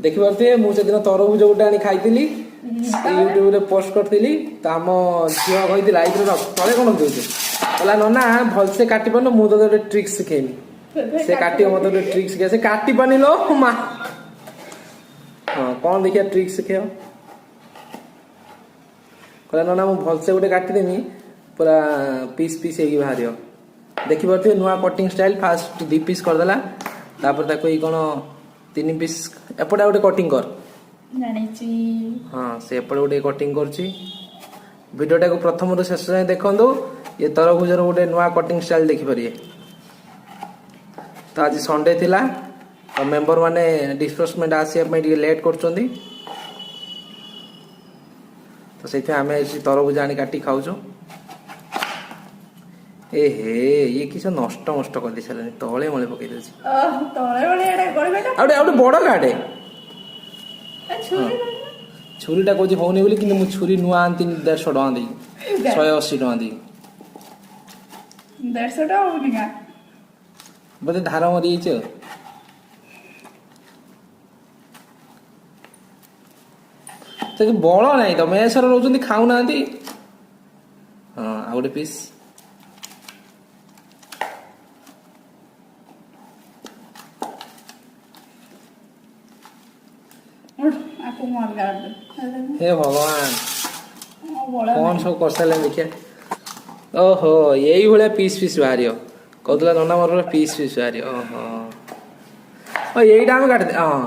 देखि पारते मु से दिन तरबुज गोटे आनी खाइतिली यूट्यूब रे पोस्ट करतिली त हम झियो कहितिला आइतिर तळे कोन देउछ कहला नना भलसे काटि पन मु तो गोटे ट्रिक सिखेनी से काटी मत गोटे ट्रिक सिखे से काटि पानी लो मा हां कोन देखिया ट्रिक सिखेओ कहला नना मु भलसे गोटे काटि देमी पूरा पीस पीस हेगी बाहरियो देखि पारते नुआ कटिंग स्टाइल फास्ट 2 पीस कर देला तापर ताको ई कोन 3 पीस एपटा गोटे कटिंग कर जानिची हां से एपटा गोटे कटिंग करची वीडियोटा को प्रथम रु शेष जाय देखंदो ये तरबुजर गोटे नुआ कटिंग स्टाइल देखि परिए तो आज संडे थिला तो मेंबर माने डिस्बर्समेंट आसी पे टिके लेट करचोंदी तो सेथे हमें तरबुज आनी काटी खाउछो ए हे ये किछ नष्ट नष्ट कर दी छले तळे मळे पकई देछि तळे मळे एडा गळबे ना आउडे आउडे बड़ गाडे छुरी छुरीटा कोछि होउनी बोली कि मु छुरी नुआ आंती 150 टका देई 180 टका देई 150 टका होनी का बते धारा मरी छ तो बड़ नहीं तो मेसर रोचंदी खाऊ नांती हां आ गोटे पीस आपको मार गाड़ हे भगवान कौन सब कर साले देखिए ओहो यही भले पीस पीस बाहरियो कहतला नना मोर पीस पीस बाहरियो ओहो ओ एईटा हम काट दे हां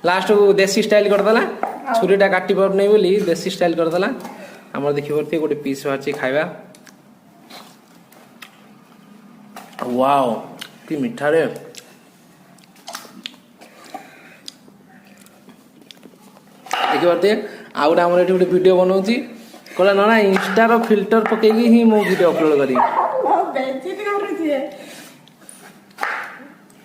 लास्ट को देसी स्टाइल कर दला छुरीटा काटी पर नै बोली देसी स्टाइल कर दला हमर देखि परती गोटे पीस बाची खाइबा वाओ की मिठा रे देखि परते आउडा हमर एठी गोटे वीडियो बनाउची कहला ना इंस्टा रो फिल्टर पकेगी ही मो वीडियो अपलोड करी बेइज्जती कर रही थी